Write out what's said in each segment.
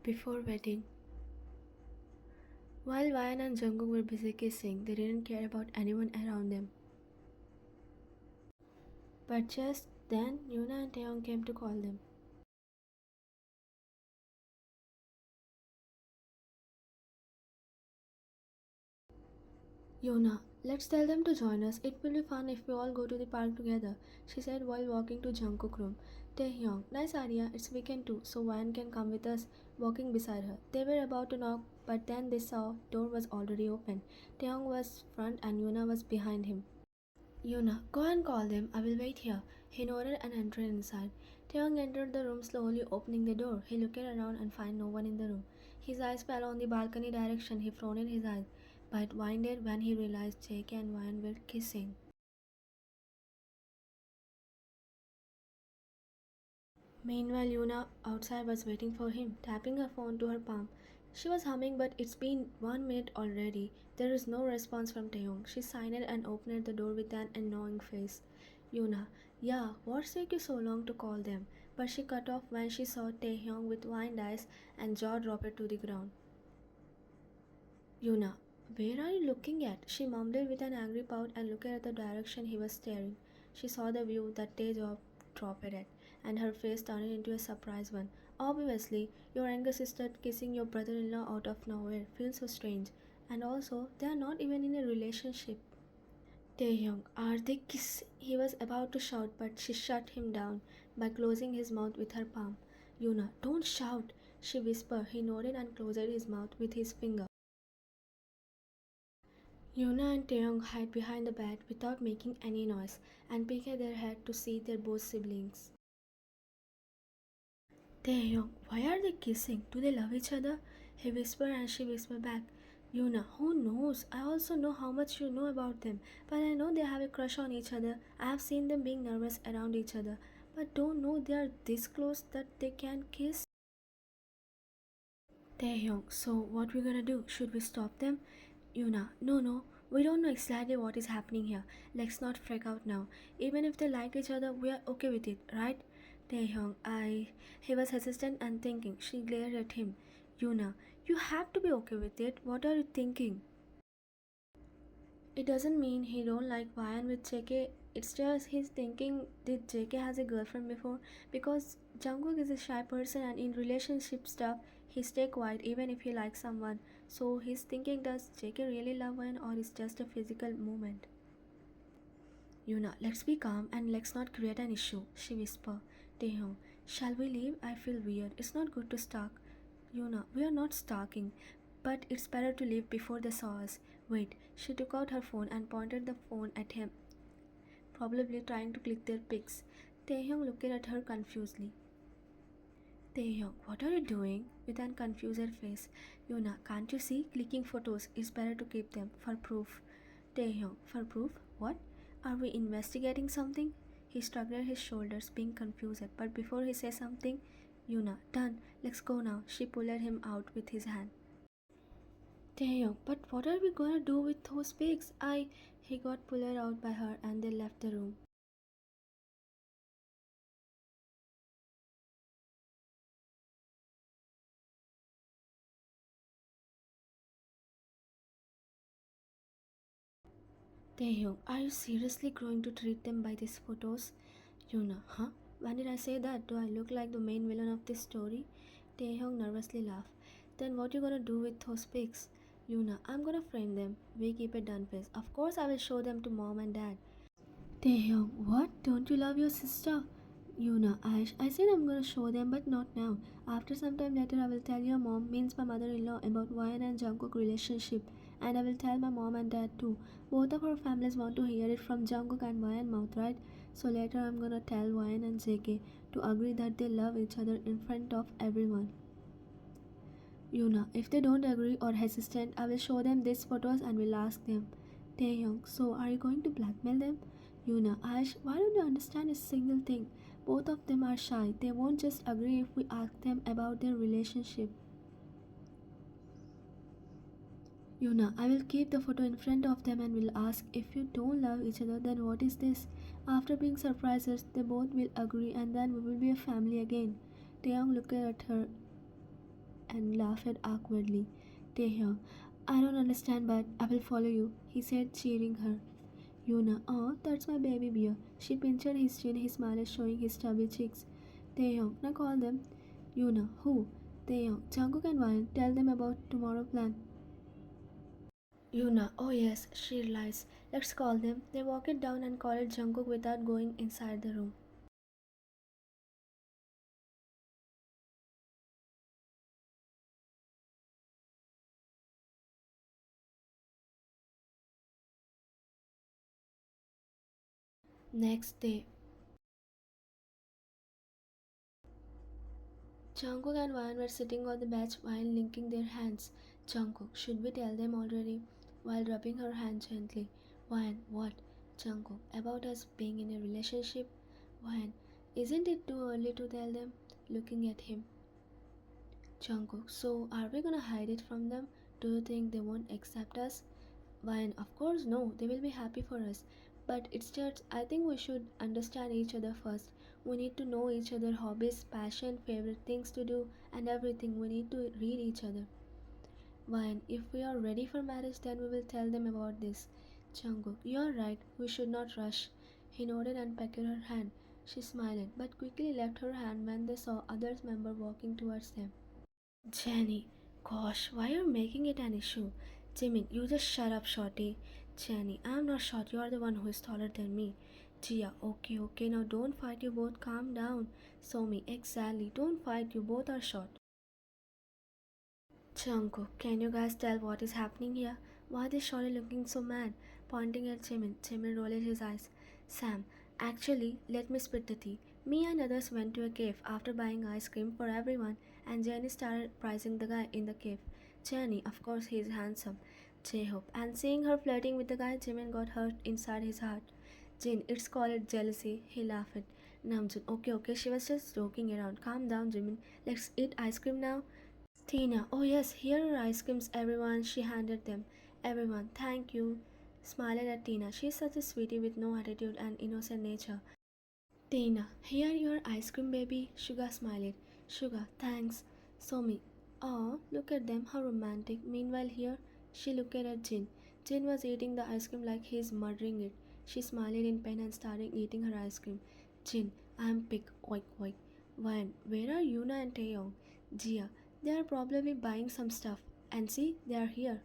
Before wedding, while Ryan and Jungkook were busy kissing, they didn't care about anyone around them. But just then, Yuna and Taeyong came to call them. Yuna, let's tell them to join us. It will be fun if we all go to the park together, she said while walking to Jungkook's room. Taehyung, nice idea, it's weekend too, so Ryan can come with us, walking beside her. They were about to knock, but then they saw door was already open. Taehyung was front and Yuna was behind him. Yuna, go and call them. I will wait here. He nodded and entered inside. Taeyong entered the room slowly, opening the door. He looked around and found no one in the room. His eyes fell on the balcony direction. He frowned his eyes, but winded when he realized Jake and Ryan were kissing. Meanwhile, Yuna outside was waiting for him, tapping her phone to her palm. She was humming, but it's been 1 minute already. There is no response from Taeyong. She signed and opened the door with an annoying face. Yuna, yeah, what's take you so long to call them? But she cut off when she saw Taehyung with wide eyes and jaw dropped to the ground. Yuna, where are you looking at? She mumbled with an angry pout and looked at the direction he was staring. She saw the view that Tae dropped at, and her face turned into a surprised one. Obviously, your younger sister kissing your brother-in-law out of nowhere feels so strange. And also, they are not even in a relationship. Taehyung, are they kissing? He was about to shout, but she shut him down by closing his mouth with her palm. Yuna, don't shout, she whispered. He nodded and closed his mouth with his finger. Yuna and Taeyong hid behind the bed without making any noise and peeked their head to see their both siblings. Taeyong, why are they kissing? Do they love each other? He whispered and she whispered back. Yuna, who knows? I also know how much you know about them, but I know they have a crush on each other. I have seen them being nervous around each other, but don't know they are this close that they can kiss. Taehyung, so what we gonna do? Should we stop them? Yuna, no, we don't know exactly what is happening here. Let's not freak out now. Even if they like each other, we are okay with it, right? Taehyung, He was hesitant and thinking. She glared at him. Yuna, you have to be okay with it. What are you thinking? It doesn't mean he don't like Ryan with JK. It's just he's thinking did JK has a girlfriend before because Jungkook is a shy person and in relationship stuff he stay quiet even if he likes someone. So he's thinking does JK really love Ryan or is just a physical movement? Yuna, let's be calm and let's not create an issue, she whispered. Taehyung, shall we leave? I feel weird. It's not good to stalk. Yuna, we are not stalking, but it's better to leave before they saw us. Wait, she took out her phone and pointed the phone at him, probably trying to click their pics. Taehyung looked at her confusedly. Taehyung, what are you doing? With an confused face. Yuna, can't you see? Clicking photos. It's better to keep them for proof. Taehyung, for proof? What? Are we investigating something? He shrugged his shoulders, being confused, but before he said something, Yuna, done. Let's go now. She pulled him out with his hand. Taehyung, but what are we gonna do with those pigs? He got pulled out by her and they left the room. Taehyung, are you seriously going to treat them by these photos? Yuna, huh? When did I say that? Do I look like the main villain of this story? Taehyung nervously laughed. Then what you gonna do with those pics? Yuna, I'm gonna frame them. We keep a done face. Of course I will show them to mom and dad. Taehyung, what? Don't you love your sister? Yuna, I said I'm gonna show them, but not now. After some time later, I will tell your mom, means my mother-in-law, about Ryan and Jungkook relationship, and I will tell my mom and dad too. Both of our families want to hear it from Jungkook and Ryan mouth, right? So later, I'm gonna tell Ryan and JK to agree that they love each other in front of everyone. Yuna, if they don't agree or hesitant, I will show them these photos and will ask them. Taehyung, so are you going to blackmail them? Yuna, why don't you understand a single thing? Both of them are shy. They won't just agree if we ask them about their relationship. Yuna, I will keep the photo in front of them and will ask if you don't love each other, then what is this? After being surprises, they both will agree and then we will be a family again. Taeyong looked at her and laughed awkwardly. Taehyung, I don't understand, but I will follow you, he said, cheering her. Yuna, oh, that's my baby bear. She pinched his chin, his smile showing his stubby cheeks. Taehyung, now call them. Yuna, who? Taehyung, Jungkook and Ryan, tell them about tomorrow plan. Yuna, oh yes, she realized. Let's call them. They walked down and called Jungkook without going inside the room. Next day, Jungkook and Ryan were sitting on the bench while linking their hands. Jungkook, should we tell them already? While rubbing her hand gently. Ryan, what? Jungkook, about us being in a relationship? Ryan, isn't it too early to tell them? Looking at him. Jungkook, so are we gonna hide it from them? Do you think they won't accept us? Ryan, of course no, they will be happy for us. But it's just, I think we should understand each other first. We need to know each other hobbies, passion, favorite things to do, and everything. We need to read each other. Ryan, if we are ready for marriage, then we will tell them about this. Jungkook, you are right, we should not rush. He nodded and pecked her hand. She smiled, but quickly left her hand when they saw other members walking towards them. Jenny, gosh, why are you making it an issue? Jimin, you just shut up, shorty. Jenny, I'm not short, you are the one who is taller than me. Jia, okay, okay, now don't fight, you both calm down. Somi, exactly, don't fight, you both are short. Jungkook, can you guys tell what is happening here? Why is Shorty looking so mad? Pointing at Jimin. Jimin rolled his eyes. Sam, actually, let me spit the tea. Me and others went to a cave after buying ice cream for everyone, and Jenny started praising the guy in the cave. Jenny, of course, he is handsome. J-Hope, and seeing her flirting with the guy, Jimin got hurt inside his heart. Jin, it's called jealousy. He laughed. Namjoon, okay, okay, she was just joking around. Calm down, Jimin. Let's eat ice cream now. Tina, oh yes, here are ice creams, everyone. She handed them. Everyone, thank you. Smiled at Tina. She's such a sweetie with no attitude and innocent nature. Tina, here your ice cream, baby. Suga smiled. Suga, thanks. Somi, oh, look at them, how romantic. Meanwhile, here, she looked at Jin. Jin was eating the ice cream like he's murdering it. She smiled in pain and started eating her ice cream. Jin, I'm pig, oik oik. When, where are Yuna and Taeyong? Jia, they are probably buying some stuff. And see, they are here.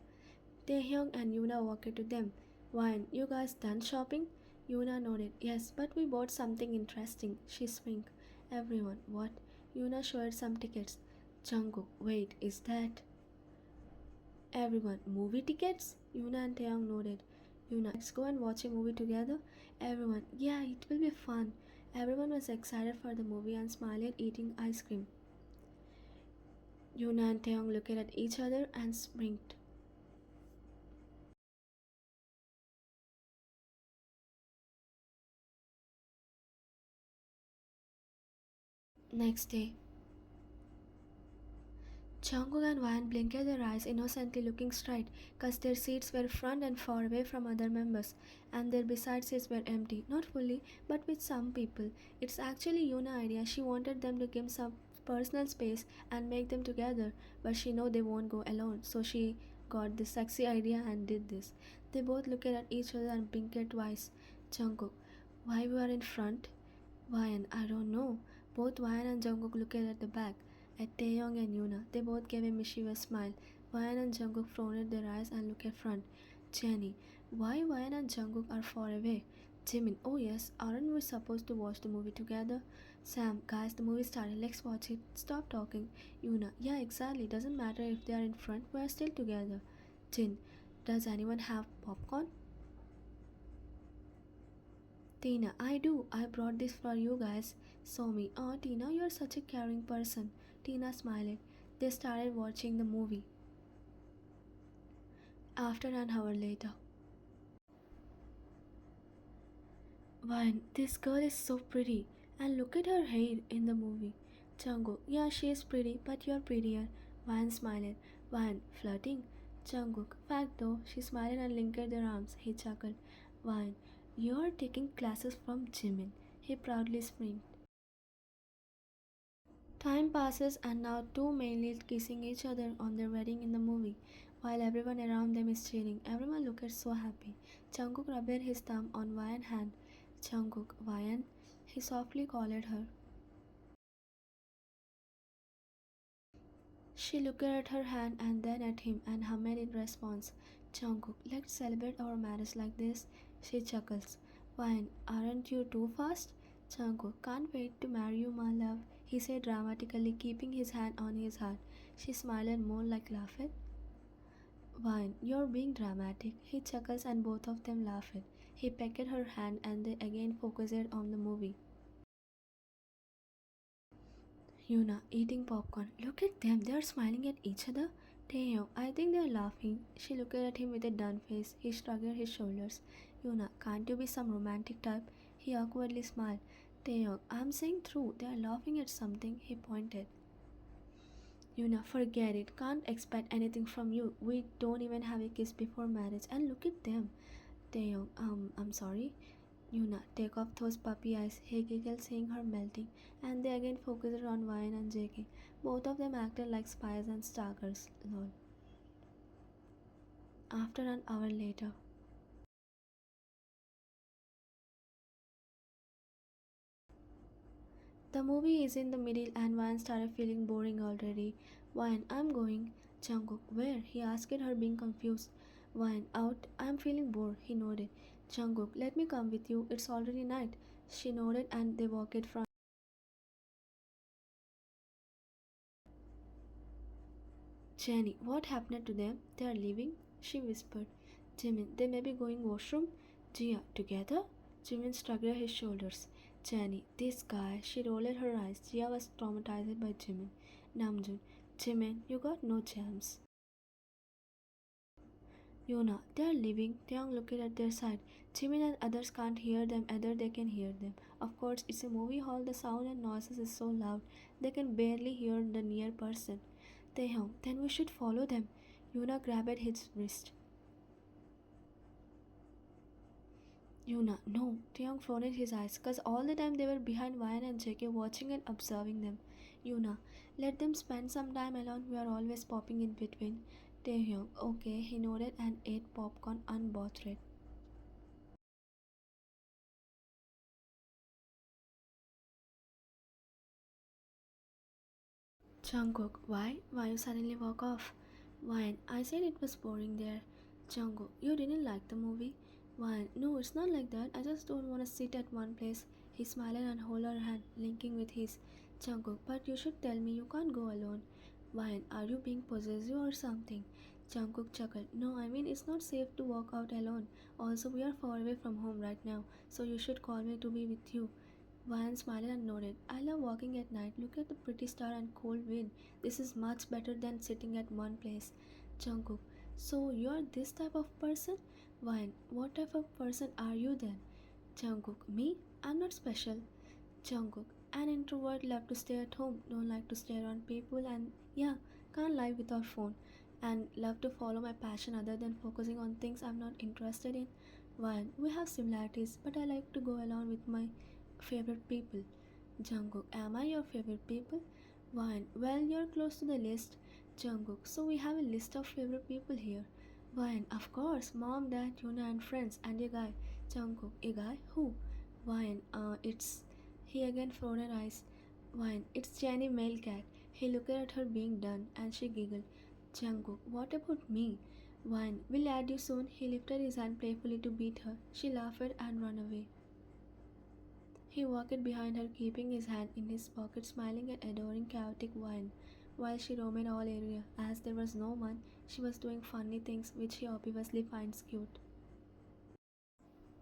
Taehyung and Yuna walked to them. Wine, you guys done shopping? Yuna nodded. Yes, but we bought something interesting. She swinked. Everyone, what? Yuna showed some tickets. Jungkook, wait, is that? Everyone, movie tickets? Yuna and Taeyong nodded. Yuna, let's go and watch a movie together? Everyone, yeah, it will be fun. Everyone was excited for the movie and smiled eating ice cream. Yuna and Taeyong looked at each other and sprinked. Next day, Jungkook and Van blinked their eyes innocently looking straight, cause their seats were front and far away from other members, and their beside seats were empty, not fully, but with some people. It's actually Yuna's idea. She wanted them to give some personal space and make them together, but she know they won't go alone, so she got this sexy idea and did this. They both looked at each other and blinked twice. Jungkook, why we are in front? Ryan, I don't know. Both Ryan and Jungkook looked at the back, at Taeyong and Yuna. They both gave a mischievous smile. Ryan and Jungkook frowned their eyes and looked at front. Jenny, why Ryan and Jungkook are far away? Jimin, oh yes, aren't we supposed to watch the movie together? Sam, guys, the movie started. Let's watch it. Stop talking. Yuna, yeah, exactly. Doesn't matter if they are in front. We are still together. Jin, does anyone have popcorn? Tina, I do. I brought this for you guys. Somi, oh Tina, you're such a caring person. Tina smiled. They started watching the movie. After an hour later, Vine, this girl is so pretty. And look at her hair in the movie. Jungkook, yeah, she is pretty, but you're prettier. Vine smiled. Vine, flirting. Jungkook, fact though, she smiled and linked their arms. He chuckled. Vine, you're taking classes from Jimin. He proudly smiled. Time passes and now two men lead kissing each other on their wedding in the movie. While everyone around them is cheering, everyone looks so happy. Jungkook rubbed his thumb on Ryan's hand. Jungkook, Ryan, he softly called her. She looked at her hand and then at him and hummed in response. Jungkook, let's celebrate our marriage like this. She chuckles. Ryan, aren't you too fast? Jungkook, can't wait to marry you, my love, he said dramatically, keeping his hand on his heart. She smiled more like laughing. Vine, you're being dramatic. He chuckles and both of them laughed. He pecked her hand and they again focused on the movie. Yuna eating popcorn. Look at them, they're smiling at each other. Taeyong, I think they're laughing. She looked at him with a done face. He shrugged his shoulders. Yuna, can't you be some romantic type? He awkwardly smiled. Taeyong, I'm saying true, they're laughing at something. He pointed. Yuna, forget it. Can't expect anything from you. We don't even have a kiss before marriage. And look at them. Taeyong, I'm sorry. Yuna, take off those puppy eyes. He giggled, seeing her melting, and they again focused on Vine and JK. Both of them acted like spies and stalkers. Lol. After an hour later, the movie is in the middle, and Vine started feeling boring already. Vine, I'm going. Jungkook, where? He asked her, being confused. Vine, out. I'm feeling bored. He nodded. Jungkook, let me come with you. It's already night. She nodded, and they walked from. Jenny, what happened to them? They are leaving? She whispered. Jimin, they may be going washroom? Jia, together? Jimin shrugged his shoulders. Jenny, this guy. She rolled her eyes. Jia was traumatized by Jimin. Namjoon, Jimin, you got no jams. Yuna, they are leaving. Taeyong looked at their side. Jimin and others can't hear them, either they can hear them. Of course, it's a movie hall, the sound and noises is so loud, they can barely hear the near person. Taeyong, then we should follow them. Yuna grabbed his wrist. Yuna, no. Taeyong frowned his eyes, cause all the time they were behind Ryan and JK watching and observing them. Yuna, let them spend some time alone, we are always popping in between. Taehyung, okay, he nodded and ate popcorn unbothered. Jungkook, why? Why you suddenly walk off? Why? I said it was boring there. Jungkook, you didn't like the movie? Why? No, it's not like that. I just don't want to sit at one place. He smiled and held her hand, linking with his. Jungkook, but you should tell me you can't go alone. Why? Are you being possessive or something? Jungkook chuckled. No, I mean it's not safe to walk out alone. Also, we are far away from home right now, so you should call me to be with you. Ryan smiled and nodded. I love walking at night. Look at the pretty star and cold wind. This is much better than sitting at one place. Jungkook. So you're this type of person? Ryan. What type of person are you then? Jungkook. Me? I'm not special. Jungkook. An introvert, love to stay at home, don't like to stay around people, and yeah, can't live without phone. And love to follow my passion other than focusing on things I'm not interested in. Ryan, we have similarities, but I like to go along with my favorite people. Jungkook, am I your favorite people? Ryan, well, you're close to the list. Jungkook, so we have a list of favorite people here. Ryan, of course, mom, dad, Yuna, and friends, and a guy. Jungkook, a guy? Who? Ryan, it's. He again frowned her eyes. Ryan, it's Jenny male cat. He looked at her being done, and she giggled. Jungkook, what about me? Ryan, we'll add you soon. He lifted his hand playfully to beat her. She laughed and ran away. He walked behind her, keeping his hand in his pocket, smiling and adoring chaotic wine. While she roamed all area, as there was no one, she was doing funny things which he obviously finds cute.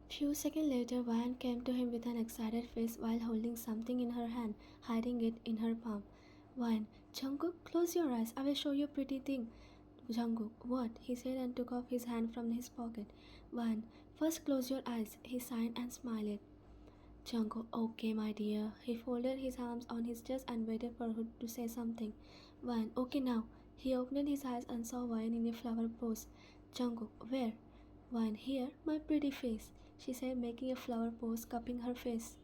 Few seconds later, Vian came to him with an excited face while holding something in her hand, hiding it in her palm. Vian, Jungkook, close your eyes. I will show you a pretty thing. Jungkook, what? He said and took off his hand from his pocket. Vian, first close your eyes. He sighed and smiled. Jungkook, okay, my dear. He folded his arms on his chest and waited for her to say something. Vian, okay now. He opened his eyes and saw Vian in a flower pose. Jungkook, where? Vian, here, my pretty face, she said, making a flower pose, cupping her face.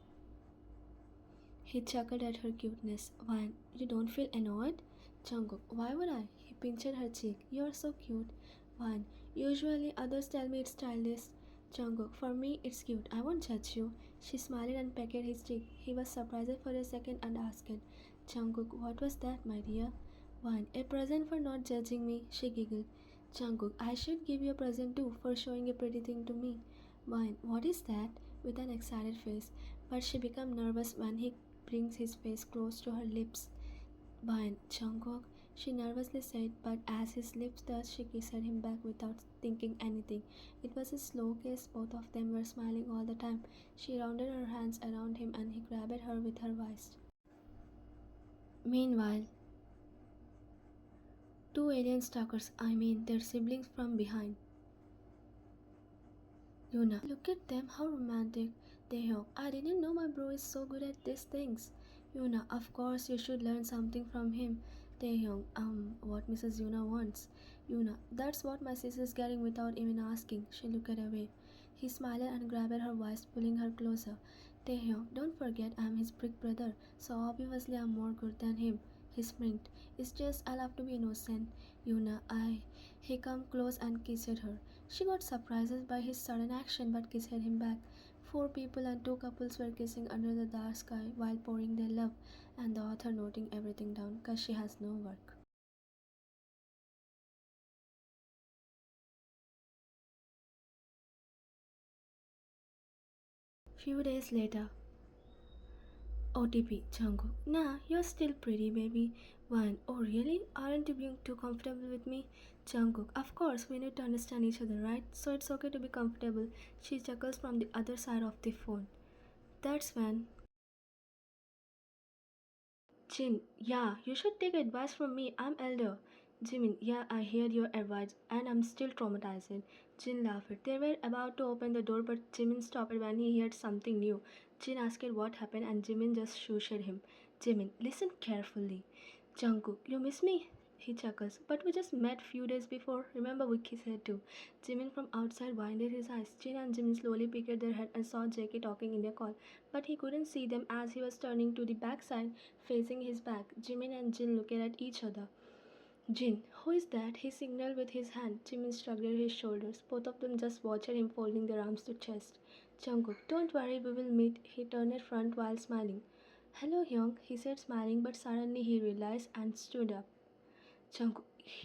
He chuckled at her cuteness. Wine, you don't feel annoyed? Jungkook, why would I? He pinched her cheek. You're so cute. Wine, usually others tell me it's childish. Jungkook, for me it's cute. I won't judge you. She smiled and pecked his cheek. He was surprised for a second and asked, Jungkook, what was that, my dear? Wine, a present for not judging me. She giggled. Jungkook, I should give you a present too for showing a pretty thing to me. Wine, what is that? With an excited face. But she became nervous when he brings his face close to her lips. Wine, Jungkook, she nervously said, but as his lips touched, she kissed him back without thinking anything. It was a slow kiss, both of them were smiling all the time. She rounded her hands around him and he grabbed her with her waist. Meanwhile, two alien stalkers, I mean their siblings from behind. Yuna, look at them, how romantic. Taehyung, I didn't know my bro is so good at these things. Yuna, of course you should learn something from him. Taehyung, what Mrs. Yuna wants. Yuna, that's what my sis is getting without even asking. She looked away. He smiled and grabbed her waist, pulling her closer. Taehyung, don't forget I'm his big brother, so obviously I'm more good than him. He sprinked. It's just I love to be innocent. Yuna, I. He came close and kissed her. She got surprised by his sudden action but kissed him back. Four people and two couples were kissing under the dark sky while pouring their love, and the author noting everything down because she has no work. Few days later, OTP, Jungkook. Nah, you're still pretty, baby. One, oh really? Aren't you being too comfortable with me? Jungkook, of course, we need to understand each other, right? So it's okay to be comfortable. She chuckles from the other side of the phone. That's when Jin, yeah, you should take advice from me. I'm elder. Jimin, yeah, I hear your advice and I'm still traumatized. Jin laughed. They were about to open the door, but Jimin stopped when he heard something new. Jin asked what happened and Jimin just shushed him. Jimin, listen carefully. Jungkook, you miss me? He chuckles. But we just met few days before. Remember we kissed too. Jimin from outside winded his eyes. Jin and Jimin slowly peeked their head and saw JK talking in their call. But he couldn't see them as he was turning to the backside, facing his back. Jimin and Jin looked at each other. Jin, who is that? He signaled with his hand. Jimin shrugged his shoulders. Both of them just watched him folding their arms to chest. Jungkook, don't worry, we will meet. He turned front while smiling. Hello, Hyung, he said, smiling, but suddenly he realized and stood up. Jungkook,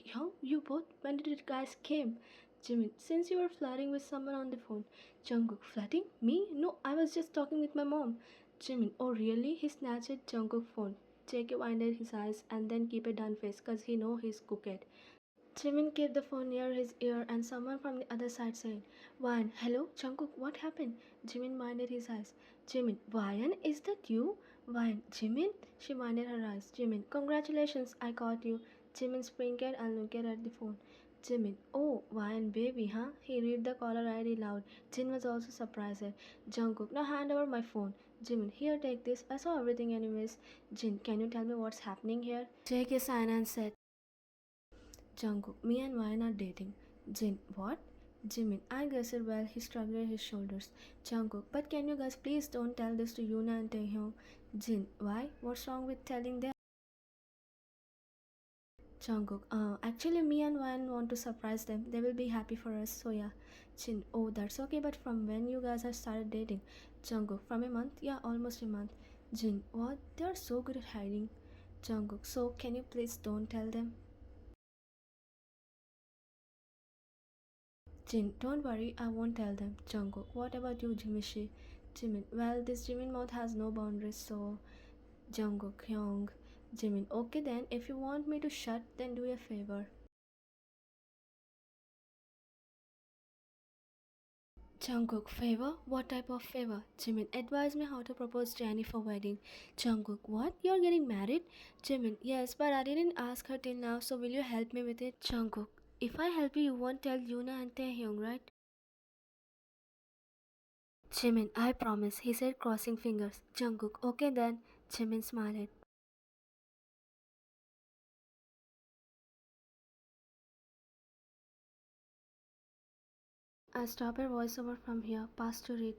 Hyung, you both? When did you guys came? Jimin, since you were flirting with someone on the phone. Jungkook, flirting? Me? No, I was just talking with my mom. Jimin, oh really? He snatched Jungkook's phone. JK winded his eyes and then keep a done face cause he know he's cooked. Jimin kept the phone near his ear and someone from the other side said, Ryan, hello, Jungkook, what happened? Jimin minded his eyes. Jimin, Ryan, is that you? Ryan, Jimin? She minded her eyes. Jimin, congratulations, I caught you. Jimin sprinkled and looked at the phone. Jimin, oh, Ryan, baby, huh? He read the caller ID loud. Jin was also surprised. Jungkook, now hand over my phone. Jimin, here, take this. I saw everything anyways. Jin, can you tell me what's happening here? JK sighed and said, Jungkook, me and Ryan are dating. Jin, what? Jimin, I guessed it well. He shrugged his shoulders. Jungkook, but can you guys please don't tell this to Yuna and Taehyung? Jin, why? What's wrong with telling them? Jungkook, actually me and Ryan want to surprise them. They will be happy for us, so yeah. Jin, oh that's okay, but from when you guys have started dating? Jungkook, from a month? Yeah, almost a month. Jin, what? They are so good at hiding. Jungkook, so can you please don't tell them? Jin, don't worry, I won't tell them. Jungkook, what about you, Jimishi? Jimin, well, this Jimin mouth has no boundaries, so. Jungkook, Hyung. Jimin, okay then, if you want me to shut, then do a favor. Jungkook, favor? What type of favor? Jimin, advise me how to propose Jenny for wedding. Jungkook, what? You're getting married? Jimin, yes, but I didn't ask her till now, so will you help me with it? Jungkook, if I help you, you won't tell Yuna and Taehyung, right? Jimin, I promise, he said, crossing fingers. Jungkook, okay then. Jimin smiled. I stop her voiceover from here, past to read.